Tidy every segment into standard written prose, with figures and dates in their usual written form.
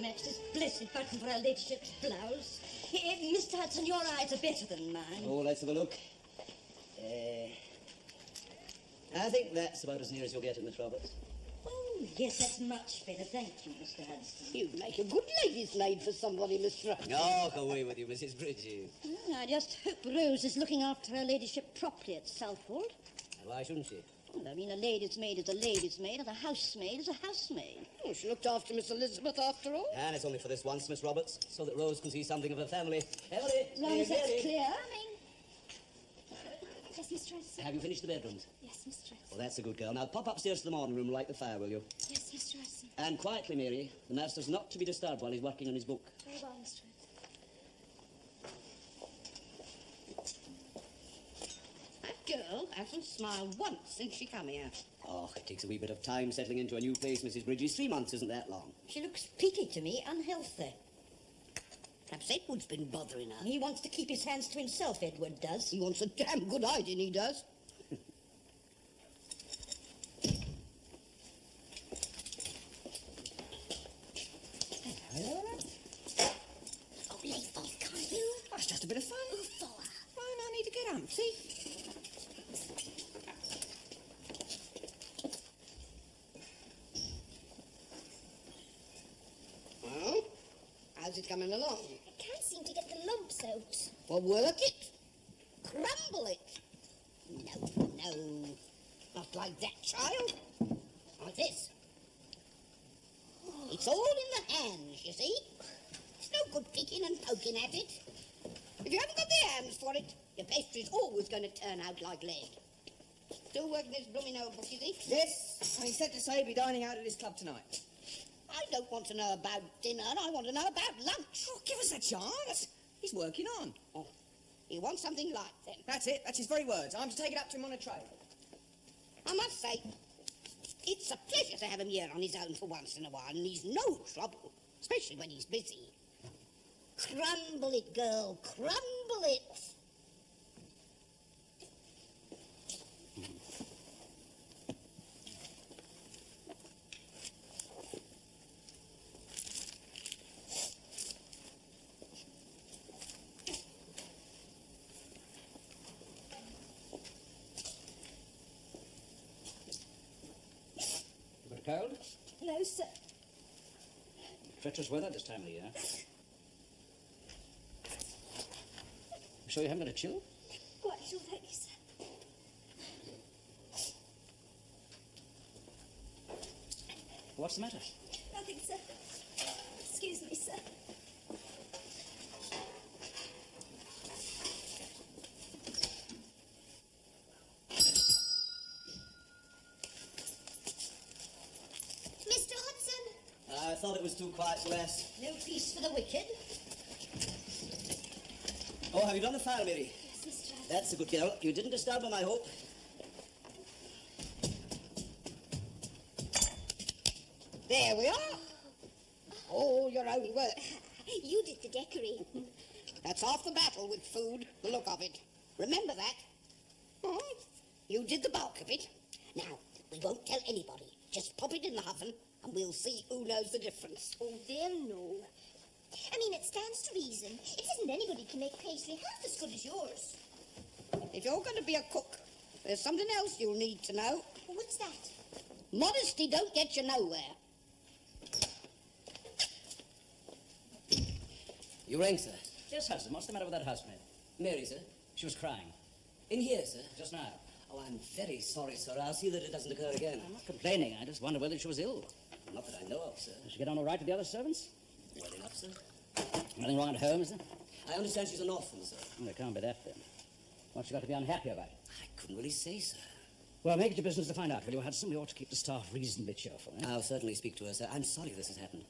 match this blessed button for her ladyship's blouse. Mr. Hudson, your eyes are better than mine. Oh, let's have a look. I think that's about as near as you'll get it, Miss Roberts. Oh, yes, that's much better. Thank you, Mr. Hudson. You'd make a good lady's maid for somebody, Mr. Hudson. Oh, go away with you, Mrs. Bridges. I just hope Rose is looking after her ladyship properly at Southwold. Why shouldn't she? Well, I mean, a lady's maid is a lady's maid, and a housemaid is a housemaid. Oh, she looked after Miss Elizabeth after all. And it's only for this once, Miss Roberts, so that Rose can see something of her family. Emily! As long as that's clear. Yes, mistress. Have you finished the bedrooms? Yes, mistress. Well, that's a good girl. Now, pop upstairs to the morning room and light the fire, will you? Yes, mistress. And quietly, Mary. The master's not to be disturbed while he's working on his book. Very well, mistress. That girl hasn't smiled once since she come here. Oh, it takes a wee bit of time settling into a new place, Mrs. Bridges. 3 months isn't that long. She looks peaky to me, unhealthy. Perhaps Edward's been bothering her. He wants to keep his hands to himself, Edward does. He wants a damn good hiding, he does. Oh, leave off, can't you? That's just a bit of fun. Oh, for Why do I need to get up, see? Well, how's it coming along? I can't seem to get the lumps out. Well, work it. Crumble it. No. Not like that, child. Like this. It's all in the hands, you see. It's no good picking and poking at it. If you haven't got the hands for it, your pastry's always going to turn out like lead. Still working this blooming old book, is he? Yes, and he said to say he'll be dining out at his club tonight. I don't want to know about dinner. I want to know about lunch. Oh, give us a chance. He's working on. Oh, he wants something light, then. That's it. That's his very words. I'm to take it up to him on a tray. I must say, it's a pleasure to have him here on his own for once in a while, and he's no trouble, especially when he's busy. Crumble it, girl, crumble it. You got a cold? No, sir. Treacherous weather this time of the year. You sure you haven't got a chill? Quite sure, thank you, sir. What's the matter? Nothing, sir. Excuse me, sir. Mr. Hudson! I thought it was too quiet to rest. No peace for the wicked. Oh, have you done the fire, Mary? Yes, Mr. Hudson. That's a good girl. You didn't disturb him, I hope. There we are. All your own work. You did the decorating. That's half the battle with food, the look of it. Remember that. Oh, you did the bulk of it. Now, we won't tell anybody. Just pop it in the oven, and we'll see who knows the difference. Oh, they'll know. I mean, it stands to reason. It isn't anybody can make pastry half as good as yours. If you're going to be a cook, there's something else you'll need to know. What's that? Modesty don't get you nowhere. You rang, sir. Yes, Hudson. What's the matter with that housemaid? Mary, sir. She was crying. In here, sir, just now. Oh, I'm very sorry, sir. I'll see that it doesn't occur again. I'm not complaining. I just wonder whether she was ill. Not that I know of, sir. Does she get on all right with the other servants? Well enough, sir. Nothing wrong at home, is there? I understand she's an orphan, sir. Well, it can't be that, then. What's she got to be unhappy about? I couldn't really say, sir. Well, make it your business to find out, will you, Hudson? We ought to keep the staff reasonably cheerful. Eh? I'll certainly speak to her, sir. I'm sorry this has happened.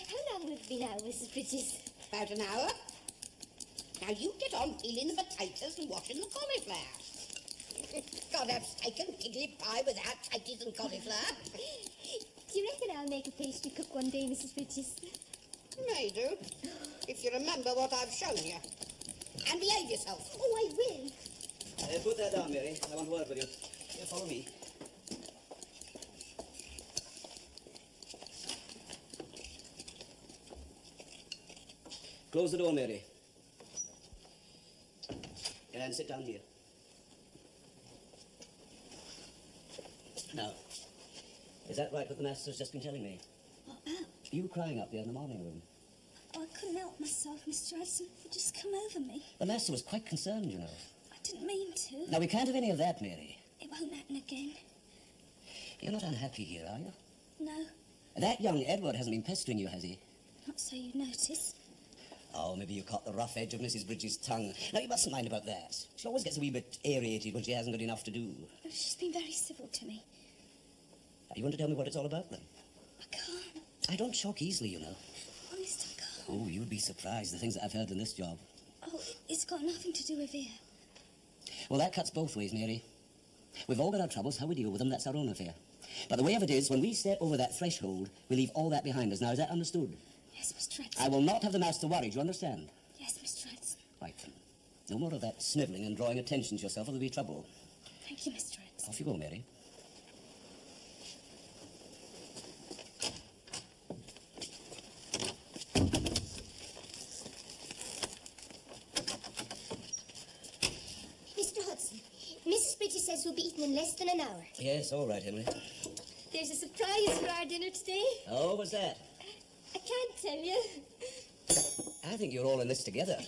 How long will it be now, Mrs. Bridges? About an hour. Now you get on peeling the potatoes and washing the cauliflower. Can't have steak and piglet pie without potatoes and cauliflower. Do you reckon I'll make a pastry cook one day, Mrs. Bridges? May do, if you remember what I've shown you. And behave yourself. Oh, I will. Put that down, Mary. I want a word with you. Here, follow me. Close the door, Mary. And sit down here. Now, is that right what the master's just been telling me? What about? You crying up there in the morning room. Oh, I couldn't help myself, Mr. Hudson. It just come over me. The master was quite concerned, you know. I didn't mean to. Now, we can't have any of that, Mary. It won't happen again. You're not unhappy here, are you? No, That young Edward hasn't been pestering you, has he? not so you'd notice. Oh, maybe you caught the rough edge of Mrs. Bridges' tongue. Now, you mustn't mind about that. She always gets a wee bit aerated when she hasn't got enough to do. Oh, she's been very civil to me. Now, you want to tell me what it's all about, then? I can't. I don't shock easily, you know. Honest, I can't. Oh, you'd be surprised, the things that I've heard in this job. Oh, it's got nothing to do with here. Well, that cuts both ways, Mary. We've all got our troubles. How we deal with them, that's our own affair. But the way of it is, when we step over that threshold, we leave all that behind us. Now, is that understood? Yes, Mr. Hudson. I will not have the master worried, you understand? Yes, Mr. Hudson. Right, then. No more of that snivelling and drawing attention to yourself, or there'll be trouble. Thank you, Mr. Hudson. Off you go, Mary. Mr. Hudson, Mrs. Bridges says we'll be eating in less than an hour. Yes, all right, Henry. There's a surprise for our dinner today. Oh, what's that? I can't tell you. I think you're all in this together.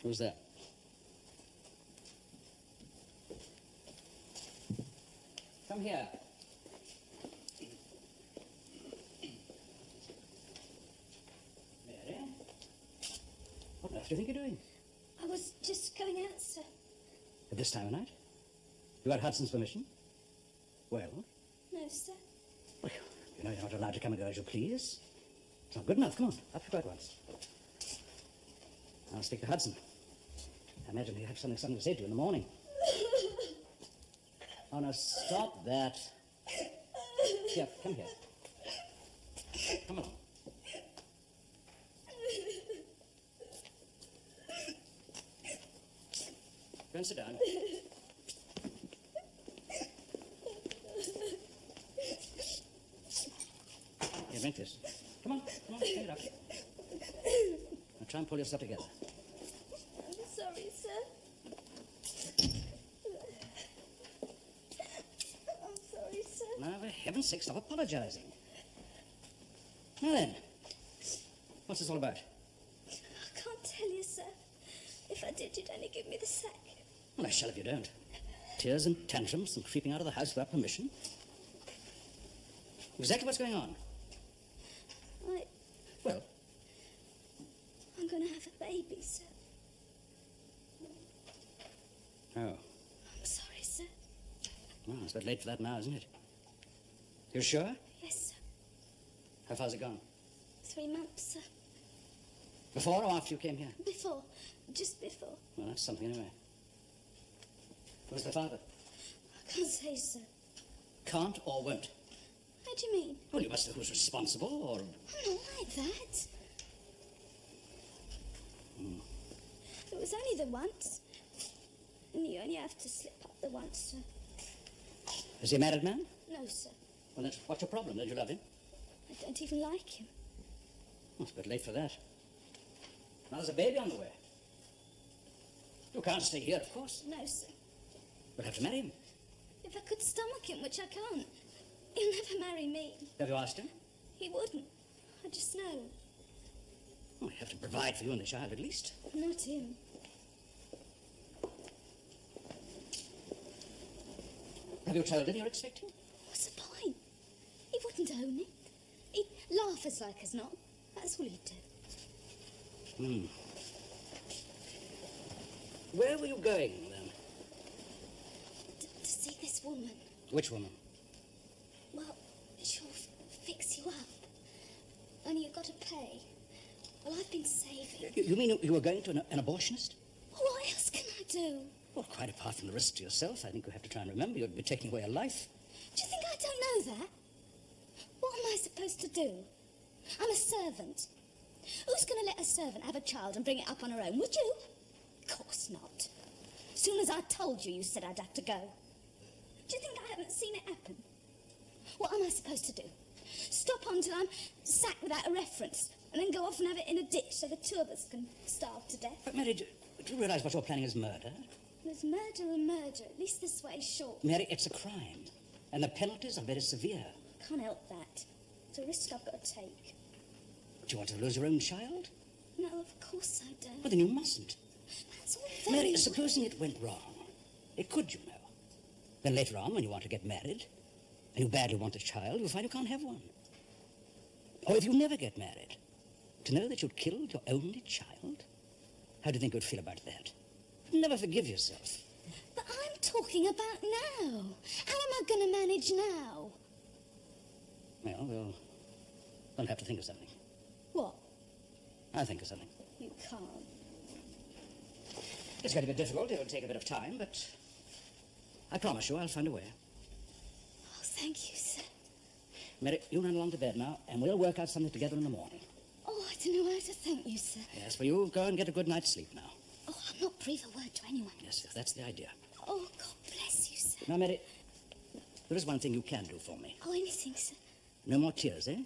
Who's that? Come here. Mary? What on earth do you think you're doing? I was just going out, sir. At this time of night? You had Hudson's permission? Well, No, sir. well, you know you're not allowed to come and go as you please. It's not good enough. Come on, up you go at once. I'll speak to Hudson. I imagine he'll have something to say to you in the morning. Oh, now stop that. Here, come here. Come on. Go and sit down. Here, drink this. Come on, take it up. Now try and pull yourself together. I'm sorry, sir. I'm sorry, sir. Now, for heaven's sake, stop apologizing. Now then, what's this all about? I can't tell you, sir. If I did, you'd only give me the sack. Well, I shall if you don't. Tears and tantrums and creeping out of the house without permission. Exactly what's going on? Well, I'm going to have a baby, sir. oh. I'm sorry, sir. Well, it's a bit late for that now, isn't it? You're sure? Yes, sir. How far's it gone? 3 months, sir. Before or after you came here? Before. Just before. Well, that's something anyway. Who's the father? I can't say, sir. Can't or won't? How do you mean? Well, you must know who's responsible, or... I'm not like that. It was only the once. And you only have to slip up the once, sir. Is he a married man? No, sir. Well, then what's your problem? Don't you love him? I don't even like him. Well, it's a bit late for that. Now there's a baby on the way. You can't stay here, of course. No, sir. You'll have to marry him. If I could stomach him, which I can't, he'll never marry me. Have you asked him? He wouldn't. I just know. Well, you have to provide for you and the child, at least. Not him. Have you told him you're expecting? What's the point? He wouldn't own it. He'd laugh as like as not. That's all he'd do. Where were you going, then? To see this woman. Which woman? Well, she'll fix you up. Only you've got to pay. Well, I've been saving. You mean you were going to an abortionist? What else can I do? Well, quite apart from the risk to yourself, I think you have to try and remember you'd be taking away a life. Do you think I don't know that? What am I supposed to do? I'm a servant. Who's going to let a servant have a child and bring it up on her own? Would you? Of course not. As soon as I told you, you said I'd have to go. Do you think I haven't seen it happen? What am I supposed to do? Stop on till I'm sacked without a reference and then go off and have it in a ditch so the two of us can starve to death? But, Mary, do you realise what you're planning is murder? There's murder and murder. At least this way, sure. Mary, it's a crime. And the penalties are very severe. Can't help that. It's a risk I've got to take. Do you want to lose your own child? No, of course I don't. Well, then you mustn't. That's all very... Mary, supposing it went wrong. It could, you know. Then later on, when you want to get married, and you badly want a child, you'll find you can't have one. Or if you never get married, to know that you'd killed your only child? How do you think you'd feel about that? You'd never forgive yourself. But I'm talking about now. How am I going to manage now? Well, we'll have to think of something. What? I'll think of something. You can't. It's going to be difficult. It'll take a bit of time, but I promise you I'll find a way. Oh, thank you, sir. Mary, you run along to bed now, and we'll work out something together in the morning. Oh, I don't know how to thank you, sir. Yes, well, you go and get a good night's sleep now. Oh, I'll not breathe a word to anyone. Yes, that's the idea. Oh, God bless you, sir. Now, Mary, there is one thing you can do for me. Oh, anything, sir. No more tears, eh?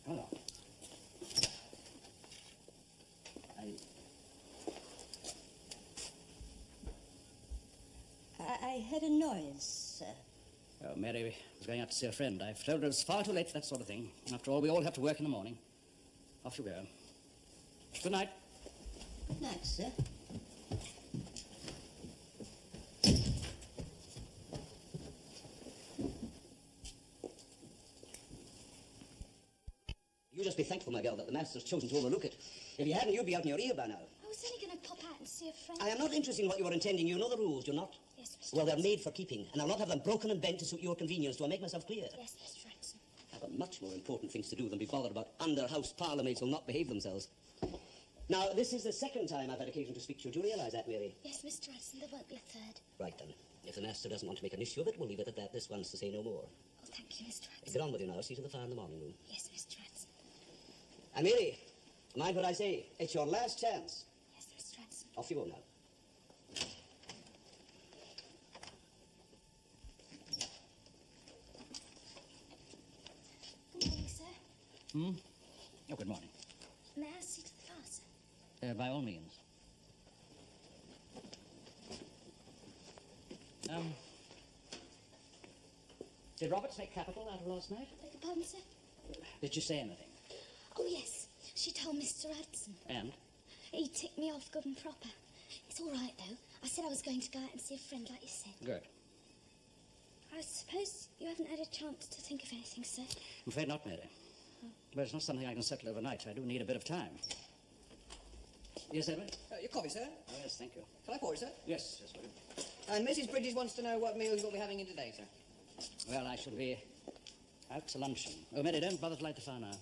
Hold on. I heard a noise, sir. Oh, Mary was going out to see a friend. I've told her it's far too late for that sort of thing. After all, we all have to work in the morning. Off you go. Good night. Good night, sir. You just be thankful, my girl, that the master's chosen to overlook it. If you hadn't, you'd be out in your ear by now. I was only going to pop out and see a friend. I am not interested in what you were intending. You know the rules, do you not? Yes, Mr. Well, they're made for keeping, and I'll not have them broken and bent to suit your convenience. Do I make myself clear? Yes, Mr. Ransom. I've got much more important things to do than be bothered about under-house parlourmaids who'll not behave themselves. Now, this is the second time I've had occasion to speak to you. Do you realise that, Mary? Yes, Mr. Ransom, there won't be a third. Right, then. If the master doesn't want to make an issue of it, we'll leave it at that. This one's to say no more. Oh, thank you, Mr. Ransom. Get on with you now. See you to the fire in the morning room. Yes, Mr. Ransom. And Mary, mind what I say. It's your last chance. Yes, Mr. Ransom. Off you go now. Good morning, sir. Oh, good morning. May I see to the fire, sir? By all means. Did Roberts make capital out of last night? Beg your pardon, sir? Did you say anything? Oh, yes. She told Mr. Ransom. And? He ticked me off good and proper. It's all right, though. I said I was going to go out and see a friend, like you said. Good. I suppose you haven't had a chance to think of anything, sir? I'm afraid not, Mary. But it's not something I can settle overnight. I do need a bit of time. Yes, Edward? Your coffee, sir. Oh, yes, thank you. Can I pour it, sir? Yes, yes, William. And Mrs. Bridges wants to know what meals you'll be having in today, sir. Well, I shall be out to luncheon. Oh, Mary, don't bother to light the fire now.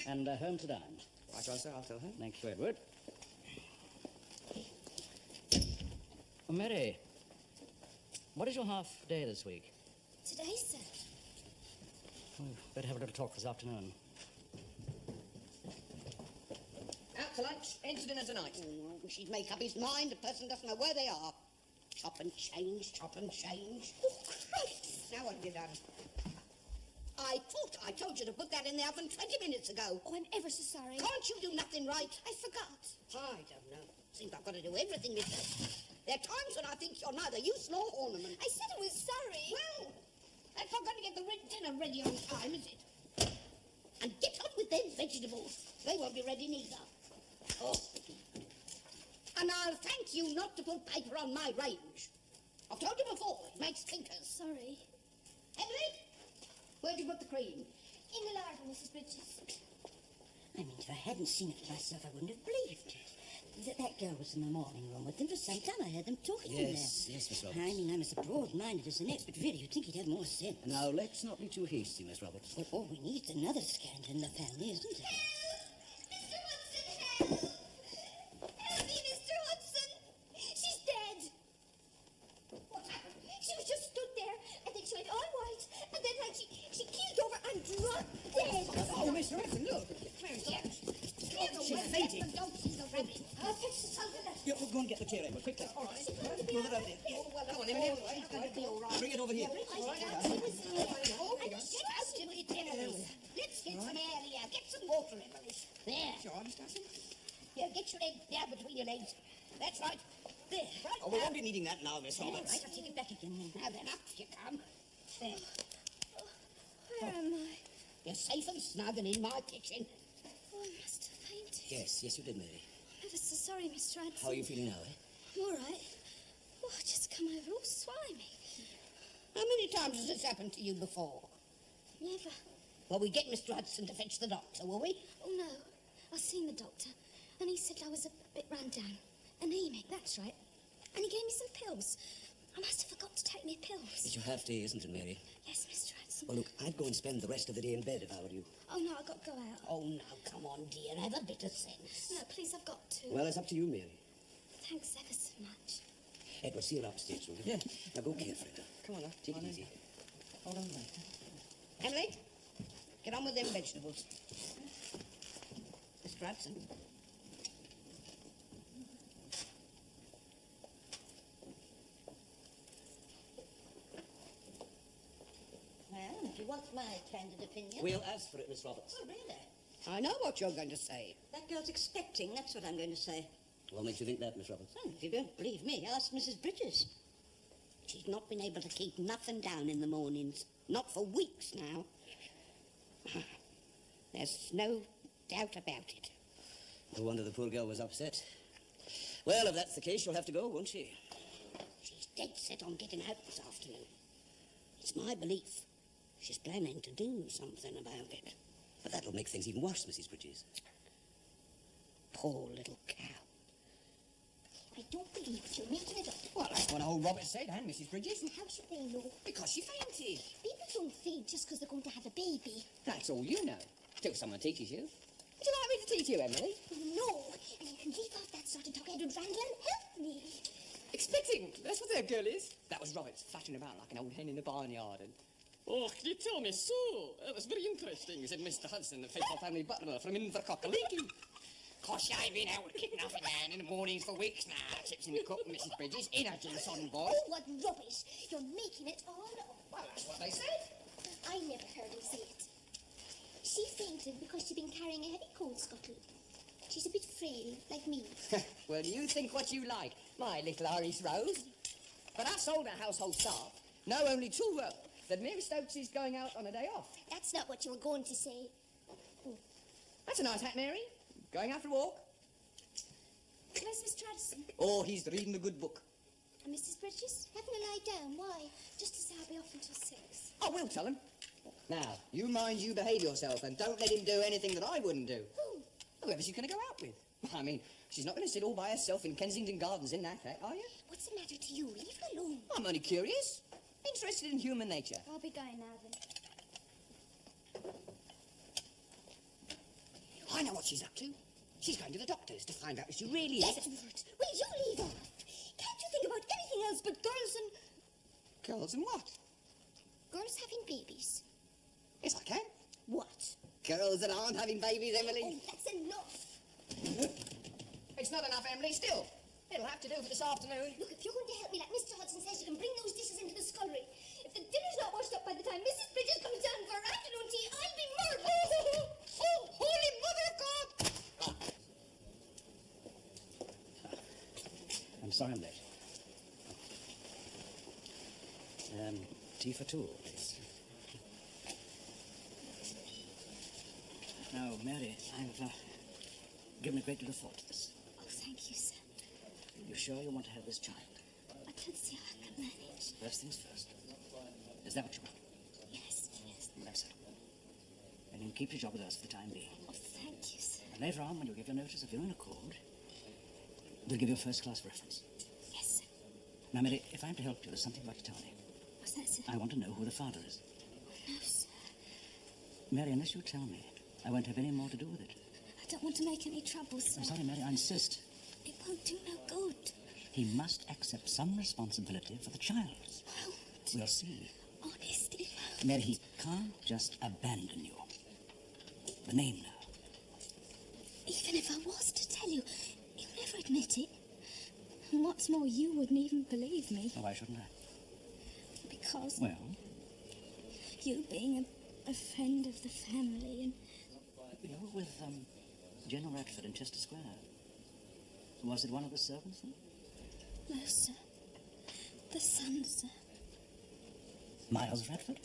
And home to dine. Right, sir, I'll tell her. Thank you, Edward. Oh, Mary, what is your half day this week? Today, sir? Oh, better have a little talk this afternoon. Out to lunch, in to dinner tonight. Oh, she'd make up his mind. The person doesn't know where they are. Chop and change, chop and change. Oh, Christ! Now what have you done? I told you to put that in the oven 20 minutes ago. Oh, I'm ever so sorry. Can't you do nothing right? I forgot. I don't know. Seems I've got to do everything myself. There are times when I think you're neither use nor ornament. I said I was sorry. Well, that's not going to get the dinner ready on time, is it? And get on with them vegetables. They won't be ready neither. Oh. And I'll thank you not to put paper on my range. I've told you before, it makes thinkers. Sorry. Emily, where'd you put the cream? In the larder, Mrs. Bridges. I mean, if I hadn't seen it for myself, I wouldn't have believed it. That girl was in the morning room with them for some time. I heard them talking in there. Yes, Miss Roberts. I mean, I'm as broad-minded as the next, but really, you'd think he'd have more sense. Now, let's not be too hasty, Miss Roberts. Well, all we need is another scandal in the family, isn't it? Mr. Hudson, help! Help me, Mr. Hudson! She's dead! What happened? She was just stood there, and then she went all white, and then like she keeled over and dropped dead. Oh, Mr. Hudson, look. Mary's Here. She fainted. Don't see the rabbit. I'll fix the salad. Yeah, well, go and get the chair, Emma, quickly. All right. Move it over here. Oh, well, Come on, Emily. It's going to be all right. Bring it over here. Oh, get out of it, Emily. Let's get some air here. Get some water, Emily. There. Sure, Mr. Hudson. Yeah, get your leg down between your legs. That's right. There. Right. Oh, we won't be needing that now, Miss Roberts. Right, I'll take it back again then. Now then, up you come. There. Where am I? You're safe and snug and in my kitchen. Oh, I must have fainted. Yes, you did, Mary. I'm ever so sorry, Mr. Hudson. How are you feeling now, eh? I'm all right. Oh, I just come over all slimy. How many times has this happened to you before? Never. Well, we get Mr. Hudson to fetch the doctor, will we? Oh, no. I've seen the doctor, and he said I was a bit run down. Anemic, that's right. And he gave me some pills. I must have forgot to take my pills. It's your half day, isn't it, Mary? Yes, Mr. Hudson. Well, look, I'd go and spend the rest of the day in bed if I were you. Oh, no, I've got to go out. Oh, no, come on, dear. Have a bit of sense. No, please, I've got to. Well, it's up to you, Mary. Thanks ever so much. Edward, see her upstairs, will you? Yeah. Now go carefully. Come on, love. Take it easy. Hold on, mate. Emily, get on with them vegetables. Mr. Hudson. Well, if you want my candid opinion... We'll ask for it, Miss Roberts. Oh, really? I know what you're going to say. That girl's expecting, that's what I'm going to say. What makes you think that, Miss Roberts? Well, if you don't believe me, ask Mrs. Bridges. She's not been able to keep nothing down in the mornings. Not for weeks now. There's no doubt about it. No wonder the poor girl was upset. Well, if that's the case, she'll have to go, won't she? She's dead set on getting out this afternoon. It's my belief she's planning to do something about it. But that'll make things even worse, Mrs. Bridges. Poor little cow. I don't believe it. You're making it up. Well, that's what old Robert said, and Mrs. Bridges. And how should they know? Because she fainted. People don't faint just because they're going to have a baby. That's all you know. Till someone teaches you. Would you like me to teach you, Emily? No. And you can leave off that sort of talk, Edward Randall, and help me. Expecting. That's what that girl is. That was Roberts flattering about like an old hen in the barnyard. And oh, can you tell me so? That was very interesting, said Mr. Hudson, the faithful family butler from Invercockaleaky. Course, I've been out kicking off a man in the mornings for weeks now. Tips in the cook, Mrs. Bridges, in her gin on board. Oh, what rubbish. You're making it all up. Well, that's what they said. I never heard him say it. She fainted because she'd been carrying a heavy coal scuttle. She's a bit frail, like me. Well, you think what you like, my little Irish Rose. But us older household staff know only too well that Mary Stokes is going out on a day off. That's not what you were going to say. That's a nice hat, Mary. Going out for a walk? Where's Mr. Addison? Oh, he's reading a good book. And Mrs. Bridges? Having a lie down, why? Just to say I'll be off until 6. Oh, we'll tell him. Now, you mind you behave yourself and don't let him do anything that I wouldn't do. Who? Whoever she's going to go out with. I mean, she's not going to sit all by herself in Kensington Gardens in that hat, are you? What's the matter to you? Leave her alone. I'm only curious. Interested in human nature. I'll be going now then. I know what she's up to. She's going to the doctor's to find out if she really is. Edward, will you leave off? Can't you think about anything else but girls and... Girls and what? Girls having babies. Yes, I can. What? Girls that aren't having babies, Emily. Oh, that's enough. It's not enough, Emily, still. It'll have to do for this afternoon. Look, if you're going to help me like Mr. Hudson says, you can bring those dishes into the scullery. If the dinner's not washed up by the time Mrs. Bridges comes down for her afternoon tea, I'll be murdered. Oh, holy mother of God! I'm sorry I'm late. Tea for two, please. Now, Mary, I've given a great deal of thought to this. Oh, thank you, sir. You sure you want to have this child? I'd can see how I can manage. First things first. Is that what you want? Yes, yes. That's it. And you can keep your job with us for the time being. Oh, thank you, sir. And later on, when you give your notice of your own accord, we'll give you a first-class reference. Yes, sir. Now, Mary, if I'm to help you, there's something I'd like to tell you. What's that, sir? I want to know who the father is. No, sir. Mary, unless you tell me, I won't have any more to do with it. I don't want to make any trouble, sir. I'm sorry, Mary, I insist. It won't do no good. He must accept some responsibility for the child. Won't. We'll see. Honestly, Mary, he can't just abandon you. The name now. even if I was to tell you, you'll never admit it. And what's more, you wouldn't even believe me. Oh, why shouldn't I? Because Well, you being a friend of the family and... you were with General Radford in Chester Square. Was it one of the servants? No, sir. The son, sir. Miles Radford?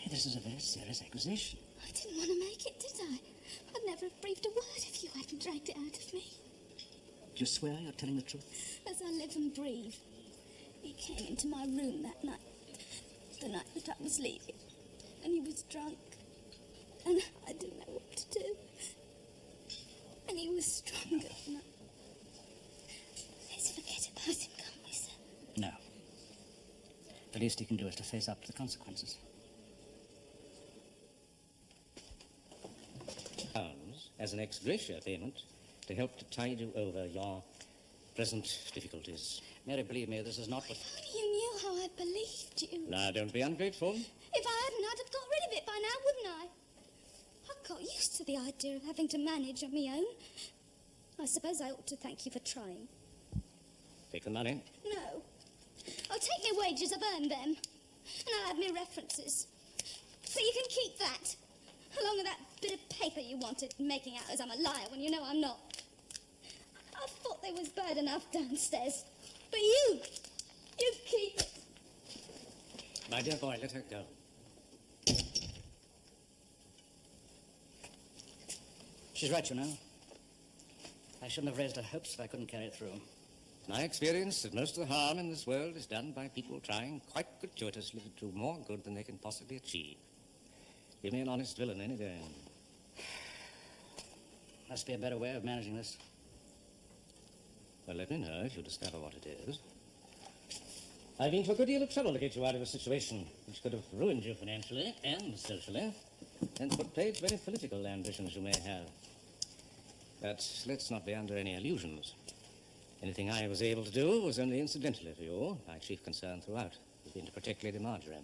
This is a very serious accusation. I didn't want to make it, did I? I'd never have breathed a word if you hadn't dragged it out of me. Do you swear you're telling the truth? As I live and breathe. He came into my room that night, the night that I was leaving, and he was drunk, and I didn't know what to do. And he was stronger than I... Let's forget about him, can't we, sir? No. The least he can do is to face up to the consequences. Pounds as an ex gratia payment to help to tide you over your present difficulties. Mary, believe me, this is not what... If only you knew how I believed you. Now, don't be ungrateful. If I hadn't, I'd have got rid of it by now, wouldn't I? I got used to the idea of having to manage on my own. I suppose I ought to thank you for trying. Take the money. No. I'll take my wages, I've earned them. And I'll have my references. So you can keep that. Along with that bit of paper you wanted, making out as I'm a liar when you know I'm not. I thought they was bad enough downstairs. But you keep it. My dear boy, let her go. She's right, you know. I shouldn't have raised her hopes if I couldn't carry it through. My experience that most of the harm in this world is done by people trying quite gratuitously to do more good than they can possibly achieve. Give me an honest villain any day. Must be a better way of managing this. Well, let me know if you discover what it is. I've been to a good deal of trouble to get you out of a situation which could have ruined you financially and socially, and put paid to any political ambitions you may have. But let's not be under any illusions. Anything I was able to do was only incidentally for you. My chief concern throughout has been to protect Lady Marjorie.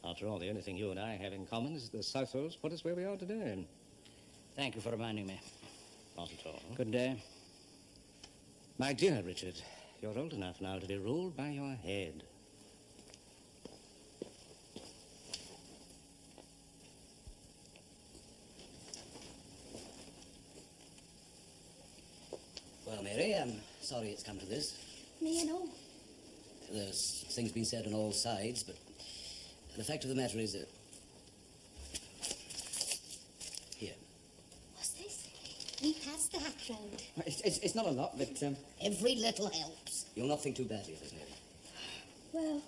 After all, the only thing you and I have in common is the Southwolds put us where we are today. Thank you for reminding me. Not at all. Good day. My dear Richard, you're old enough now to be ruled by your head. Well, Mary, I'm sorry it's come to this. Me and all. There's things been said on all sides, but the fact of the matter is that... Here. What's this? We passed the hat round. It's not a lot, but Every little helps. You'll not think too badly of it, Mary. Well,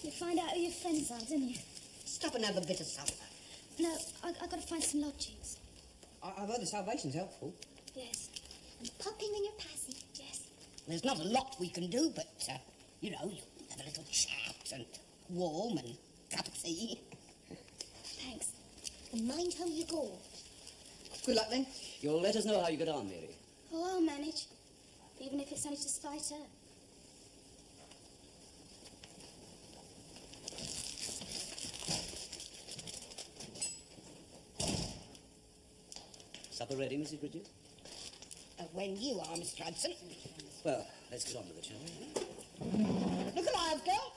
you find out who your friends are, didn't you? Stop and have a bit of supper. No, I got to find some lodgings. I've heard the Salvation's helpful. Yes. And pop in when you're passing. Yes. There's not a lot we can do, but, you know, you have a little chat and warm and cup of tea. Thanks. And mind how you go. Good luck, then. You'll let us know how you get on, Mary. Oh, I'll manage. Even if it's only to spite her. Supper ready, Mrs. Bridget? When you are, Mr. Hudson. Well, let's get on with it, shall we? Look alive, girl.